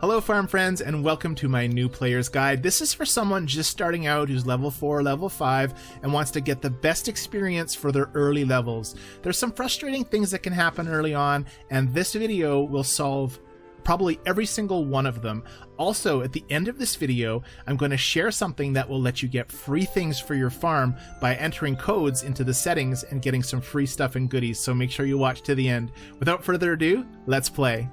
Hello farm friends, and welcome to my new player's guide. This is for someone just starting out who's level 4, level 5, and wants to get the best experience for their early levels. There's some frustrating things that can happen early on, and this video will solve probably every single one of them. Also, at the end of this video, I'm going to share something that will let you get free things for your farm by entering codes into the settings and getting some free stuff and goodies, so make sure you watch to the end. Without further ado, let's play.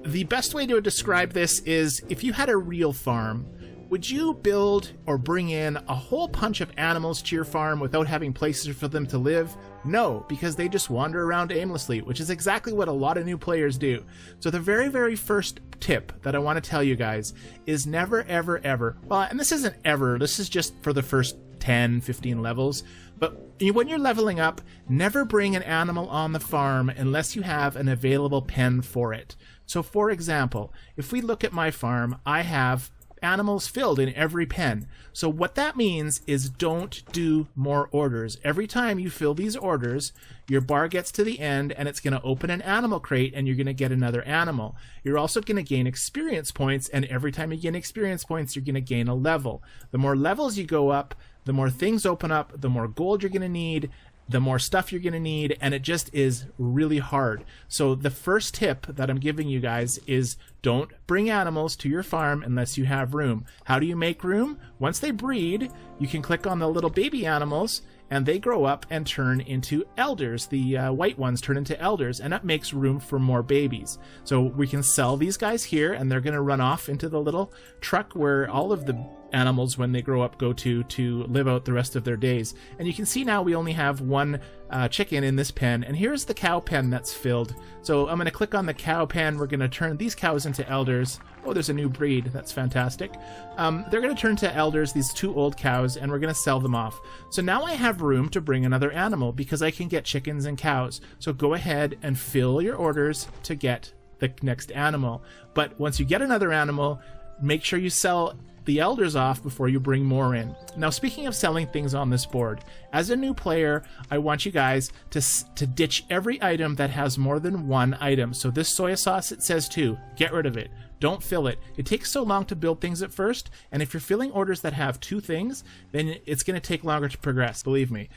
The best way to describe this is, if you had a real farm, would you build or bring in a whole bunch of animals to your farm without having places for them to live? No, because they just wander around aimlessly, which is exactly what a lot of new players do. So the very first tip that I want to tell you guys is never ever, well, and this isn't ever, this is just for the first 10, 15 levels, but when you're leveling up, never bring an animal on the farm unless you have an available pen for it. So for example, if we look at my farm, I have animals filled in every pen. So what that means is don't do more orders. Every time you fill these orders, your bar gets to the end and it's going to open an animal crate and you're going to get another animal. You're also going to gain experience points, and every time you gain experience points, you're going to gain a level. The more levels you go up, the more things open up, the more gold you're going to need, the more stuff you're going to need, and it just is really hard. So the first tip that I'm giving you guys is don't bring animals to your farm unless you have room. How do you make room? Once they breed, you can click on the little baby animals and they grow up and turn into elders. The white ones turn into elders, and that makes room for more babies. So we can sell these guys here, and they're going to run off into the little truck where all of the animals, when they grow up, go to live out the rest of their days. And you can see now we only have one chicken in this pen, and here's the cow pen that's filled. So I'm going to click on the cow pen. We're going to turn these cows into elders. Oh, there's a new breed. That's fantastic. They're going to turn to elders, these two old cows, and we're going to sell them off. So now I have room to bring another animal because I can get chickens and cows. So go ahead and fill your orders to get the next animal. But once you get another animal, make sure you sell the elders off before you bring more in. Now, speaking of selling things on this board, as a new player, I want you guys to ditch every item that has more than one item. So this soy sauce, it says 2. Get rid of it. Don't fill it. It takes so long to build things at first, and if you're filling orders that have 2 things, then it's going to take longer to progress, believe me.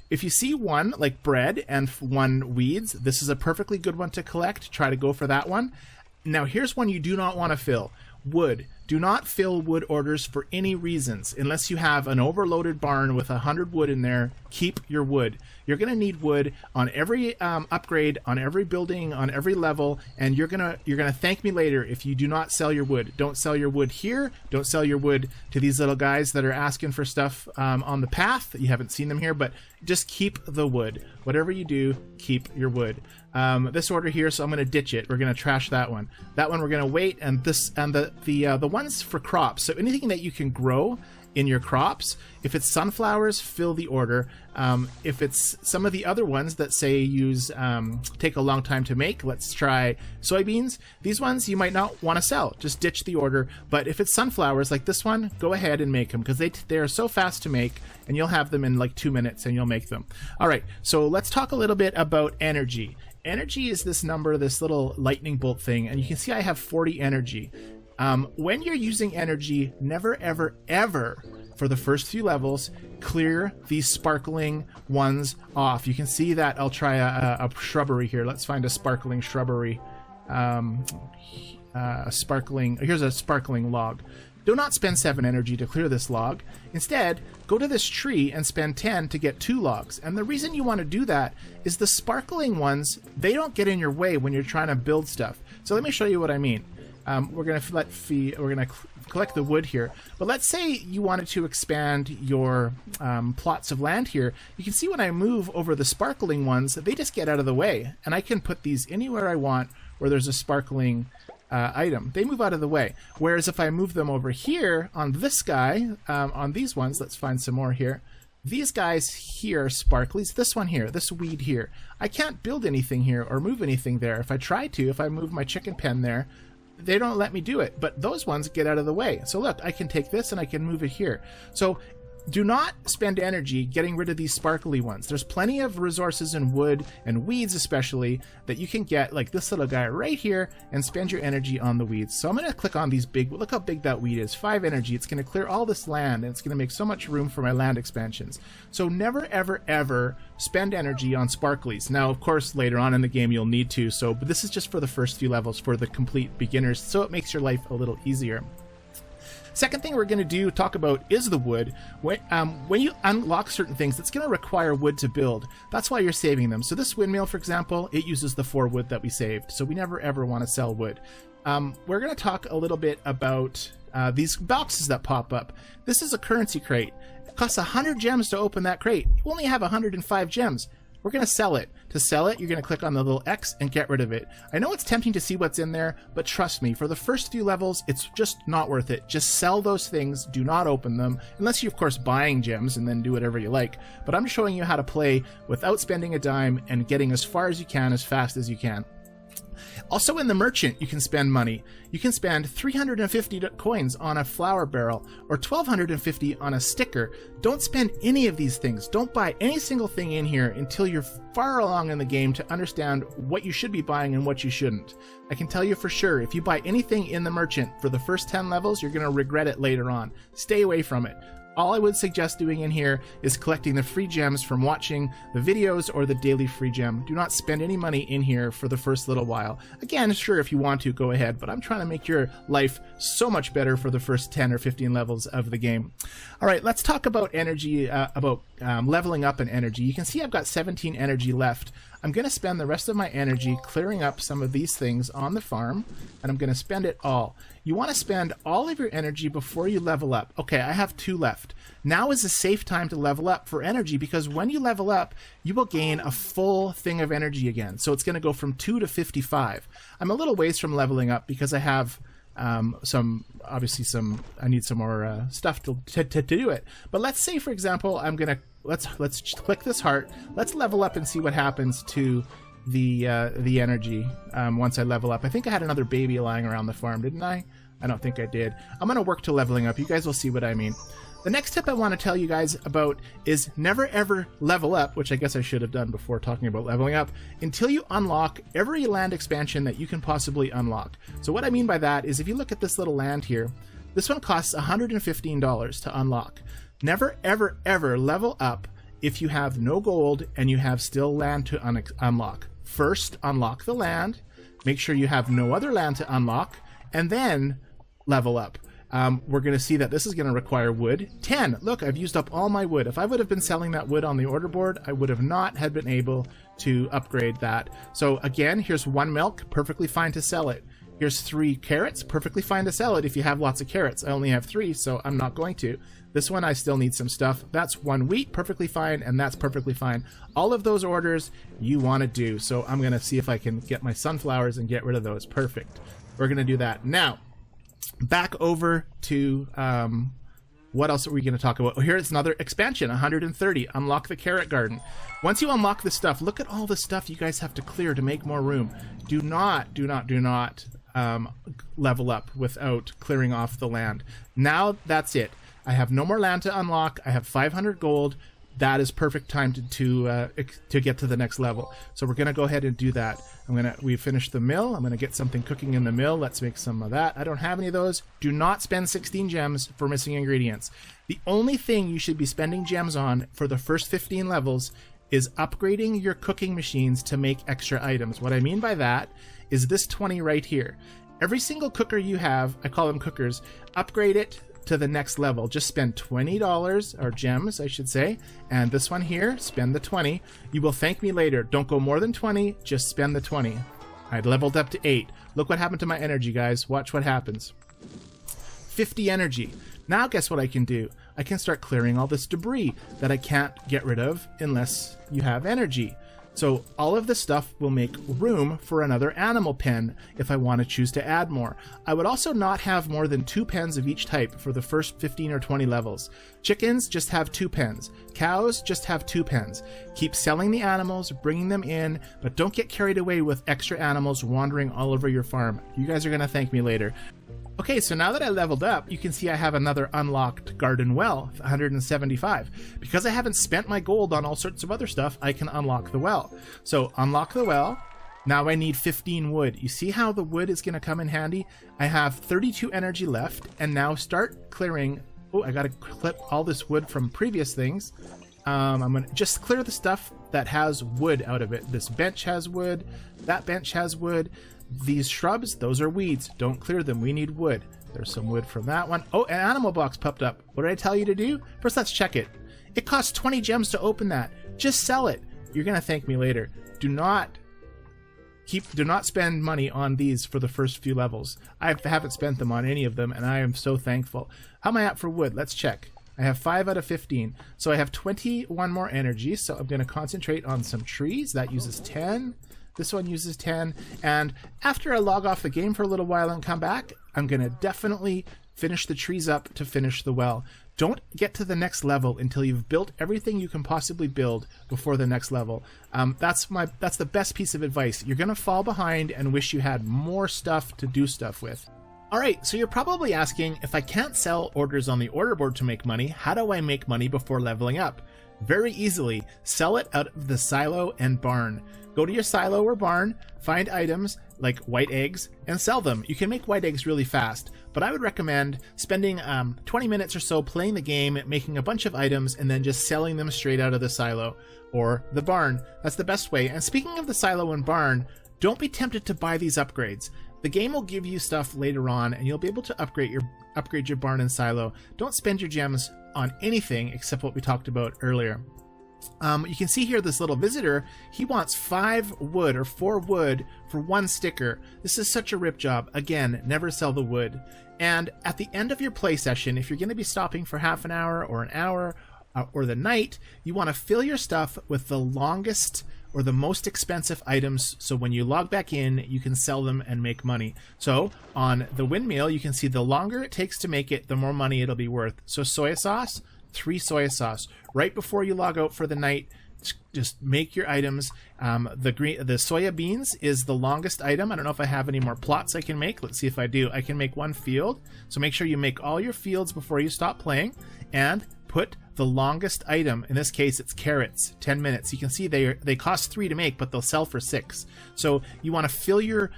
If you see one, like bread, and 1 weeds, this is a perfectly good one to collect. Try to go for that one. Now, here's one you do not want to fill. Wood. Do not fill wood orders for any reasons. Unless you have an overloaded barn with 100 wood in there, keep your wood. You're going to need wood on every upgrade, on every building, on every level, and you're gonna thank me later if you do not sell your wood. Don't sell your wood here. Don't sell your wood to these little guys that are asking for stuff on the path. You haven't seen them here, but just keep the wood. Whatever you do, keep your wood. This order here, so I'm going to ditch it. We're going to trash that one. That one we're going to wait, and this and the ones for crops. So anything that you can grow in your crops, if it's sunflowers, fill the order. If it's some of the other ones that say take a long time to make, let's try soybeans. These ones you might not want to sell. Just ditch the order. But if it's sunflowers like this one, go ahead and make them, because they are so fast to make, and you'll have them in like 2 minutes and you'll make them. All right, so let's talk a little bit about energy. Energy is this number, this little lightning bolt thing, and you can see I have 40 energy. When you're using energy, never ever for the first few levels clear these sparkling ones off. You can see that. I'll try a shrubbery here. Let's find a sparkling shrubbery. Here's a sparkling log. Do not spend 7 energy to clear this log. Instead, go to this tree and spend 10 to get 2 logs. And the reason you want to do that is the sparkling ones, they don't get in your way when you're trying to build stuff. So let me show you what I mean. We're going to collect the wood here. But let's say you wanted to expand your plots of land here. You can see when I move over the sparkling ones, they just get out of the way. And I can put these anywhere I want where there's a sparkling item. They move out of the way. Whereas if I move them over here on this guy, on these ones, let's find some more here. These guys here are sparklies. This one here, this weed here, I can't build anything here or move anything there. If I try to, if I move my chicken pen there, they don't let me do it. But those ones get out of the way. So look, I can take this and I can move it here. So do not spend energy getting rid of these sparkly ones. There's plenty of resources in wood and weeds especially that you can get, like this little guy right here, and spend your energy on the weeds. So I'm going to click on these big, look how big that weed is, 5 energy. It's going to clear all this land, and it's going to make so much room for my land expansions. So never ever ever spend energy on sparklies. Now of course later on in the game you'll need to, but this is just for the first few levels for the complete beginners, so it makes your life a little easier. Second thing we're going to talk about is the wood. When you unlock certain things, it's going to require wood to build. That's why you're saving them. So this windmill, for example, it uses the 4 wood that we saved. So we never ever want to sell wood. We're going to talk a little bit about these boxes that pop up. This is a currency crate. It costs 100 gems to open that crate. You only have 105 gems. We're going to sell it. To sell it, you're going to click on the little X and get rid of it. I know it's tempting to see what's in there, but trust me, for the first few levels, it's just not worth it. Just sell those things. Do not open them, unless you're, of course, buying gems and then do whatever you like. But I'm showing you how to play without spending a dime and getting as far as you can, as fast as you can. Also in the merchant, you can spend money. You can spend 350 coins on a flour barrel or 1250 on a sticker. Don't spend any of these things. Don't buy any single thing in here until you're far along in the game to understand what you should be buying and what you shouldn't. I can tell you for sure, if you buy anything in the merchant for the first 10 levels, you're going to regret it later on. Stay away from it. All I would suggest doing in here is collecting the free gems from watching the videos or the daily free gem. Do not spend any money in here for the first little while. Again, sure, if you want to, go ahead, but I'm trying to make your life so much better for the first 10 or 15 levels of the game. All right, let's talk about energy, leveling up in energy. You can see I've got 17 energy left. I'm going to spend the rest of my energy clearing up some of these things on the farm, and I'm going to spend it all. You want to spend all of your energy before you level up. Okay, I have 2 left. Now is a safe time to level up for energy, because when you level up, you will gain a full thing of energy again. So it's going to go from 2 to 55. I'm a little ways from leveling up because I have I need some more stuff to do it. But let's say, for example, let's click this heart. Let's level up and see what happens to the energy once I level up. I think I had another baby lying around the farm, didn't I? I don't think I did. I'm going to work to leveling up. You guys will see what I mean. The next tip I want to tell you guys about is never ever level up, which I guess I should have done before talking about leveling up, until you unlock every land expansion that you can possibly unlock. So what I mean by that is, if you look at this little land here, this one costs $115 to unlock. Never ever ever level up if you have no gold and you have still land to unlock. First, unlock the land, make sure you have no other land to unlock, and then level up. We're going to see that this is going to require wood. 10. Look, I've used up all my wood. If I would have been selling that wood on the order board, I would have not had been able to upgrade that. So again, here's 1 milk, perfectly fine to sell it. Here's 3 carrots, perfectly fine to sell it if you have lots of carrots. I only have 3, so I'm not going to. This one, I still need some stuff. That's 1 wheat, perfectly fine, and that's perfectly fine. All of those orders you want to do. So I'm going to see if I can get my sunflowers and get rid of those. Perfect. We're going to do that. Now, back over to what else are we going to talk about? Oh, here it's another expansion, 130. Unlock the carrot garden. Once you unlock the stuff, look at all the stuff you guys have to clear to make more room. Do not level up without clearing off the land. Now that's it. I have no more land to unlock. I have 500 gold. That is perfect time to get to the next level. So we're going to go ahead and do that. We finished the mill. I'm going to get something cooking in the mill. Let's make some of that. I don't have any of those. Do not spend 16 gems for missing ingredients. The only thing you should be spending gems on for the first 15 levels is upgrading your cooking machines to make extra items. What I mean by that is this 20 right here. Every single cooker you have, I call them cookers, upgrade it to the next level. Just spend $20, or gems I should say, and this one here, spend the 20. You will thank me later. Don't go more than 20, just spend the 20. I leveled up to 8. Look what happened to my energy, guys. Watch what happens. 50 energy. Now guess what I can do? I can start clearing all this debris that I can't get rid of unless you have energy. So all of this stuff will make room for another animal pen if I want to choose to add more. I would also not have more than 2 pens of each type for the first 15 or 20 levels. Chickens just have 2 pens. Cows just have 2 pens. Keep selling the animals, bringing them in, but don't get carried away with extra animals wandering all over your farm. You guys are going to thank me later. Okay, so now that I leveled up, you can see I have another unlocked garden well, 175. Because I haven't spent my gold on all sorts of other stuff, I can unlock the well. So unlock the well. Now I need 15 wood. You see how the wood is going to come in handy? I have 32 energy left, and now start clearing. Oh, I got to clip all this wood from previous things. I'm going to just clear the stuff that has wood out of it. This bench has wood. That bench has wood. These shrubs, those are weeds. Don't clear them. We need wood. There's some wood from that one. Oh, an animal box popped up. What did I tell you to do? First, let's check it. It costs 20 gems to open that. Just sell it. You're going to thank me later. Do not spend money on these for the first few levels. I haven't spent them on any of them, and I am so thankful. How am I at for wood? Let's check. I have 5 out of 15. So I have 21 more energy, so I'm going to concentrate on some trees. That uses 10. This one uses 10, and after I log off the game for a little while and come back, I'm going to definitely finish the trees up to finish the well. Don't get to the next level until you've built everything you can possibly build before the next level. That's the best piece of advice. You're going to fall behind and wish you had more stuff to do stuff with. Alright, so you're probably asking, if I can't sell orders on the order board to make money, how do I make money before leveling up? Very easily, sell it out of the silo and barn. Go to your silo or barn, find items like white eggs, and sell them. You can make white eggs really fast, but I would recommend spending 20 minutes or so playing the game, making a bunch of items, and then just selling them straight out of the silo or the barn. That's the best way. And speaking of the silo and barn, don't be tempted to buy these upgrades. The game will give you stuff later on, and you'll be able to upgrade your barn and silo. Don't spend your gems on anything except what we talked about earlier. You can see here this little visitor, he wants 5 wood or 4 wood for 1 sticker. This is such a rip job. Again, never sell the wood. And at the end of your play session, if you're going to be stopping for half an hour or an hour or the night, you want to fill your stuff with the longest or the most expensive items, so when you log back in, you can sell them and make money. So on the windmill, you can see the longer it takes to make it, the more money it'll be worth. So soy sauce, 3 soy sauce. Right before you log out for the night, just make your items. The soya beans is the longest item. I don't know if I have any more plots I can make. Let's see if I do. I can make 1 field. So make sure you make all your fields before you stop playing, and put the longest item. In this case, it's carrots. 10 minutes. You can see they cost 3 to make, but they'll sell for 6. So you want to fill your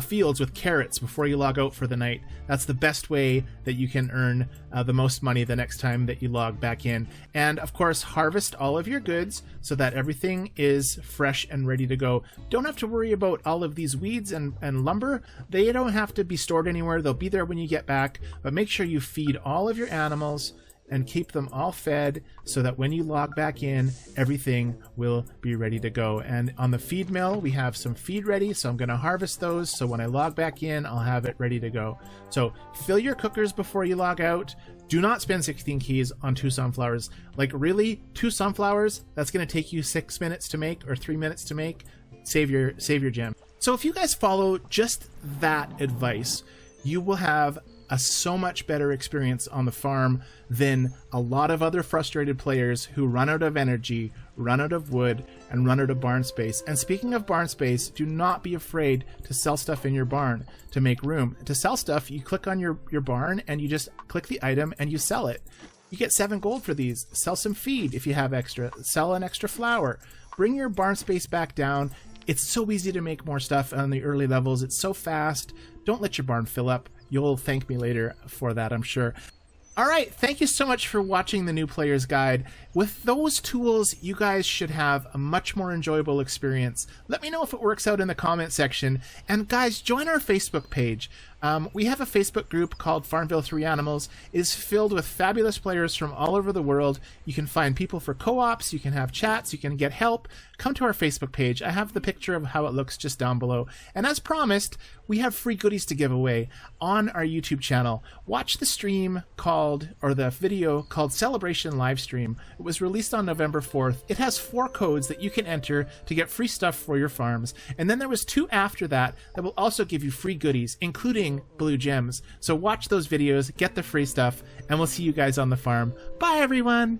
fields with carrots before you log out for the night. That's the best way that you can earn the most money the next time that you log back in. And of course, harvest all of your goods so that everything is fresh and ready to go. Don't have to worry about all of these weeds and lumber. They don't have to be stored anywhere. They'll be there when you get back, but make sure you feed all of your animals and keep them all fed so that when you log back in, everything will be ready to go. And on the feed mill, we have some feed ready, so I'm going to harvest those, so when I log back in, I'll have it ready to go. So fill your cookers before you log out. Do not spend 16 keys on 2 sunflowers. Like, really, 2 sunflowers, that's going to take you 6 minutes to make or 3 minutes to make. Save your gem. So if you guys follow just that advice, you will have a so much better experience on the farm than a lot of other frustrated players who run out of energy, run out of wood, and run out of barn space. And speaking of barn space, do not be afraid to sell stuff in your barn to make room. To sell stuff, you click on your barn and you just click the item and you sell it. You get 7 gold for these. Sell some feed if you have extra. Sell an extra flour. Bring your barn space back down. It's so easy to make more stuff on the early levels. It's so fast. Don't let your barn fill up. You'll thank me later for that, I'm sure. All right, thank you so much for watching the New Player's Guide. With those tools, you guys should have a much more enjoyable experience. Let me know if it works out in the comment section. And guys, join our Facebook page. We have a Facebook group called Farmville 3 Animals. It is filled with fabulous players from all over the world. You can find people for co-ops, you can have chats, you can get help. Come to our Facebook page. I have the picture of how it looks just down below. And as promised, we have free goodies to give away on our YouTube channel. Watch the stream called, or the video called Celebration Livestream. It was released on November 4th. It has 4 codes that you can enter to get free stuff for your farms. And then there was 2 after that that will also give you free goodies, including blue gems. So watch those videos, get the free stuff, and we'll see you guys on the farm. Bye, everyone!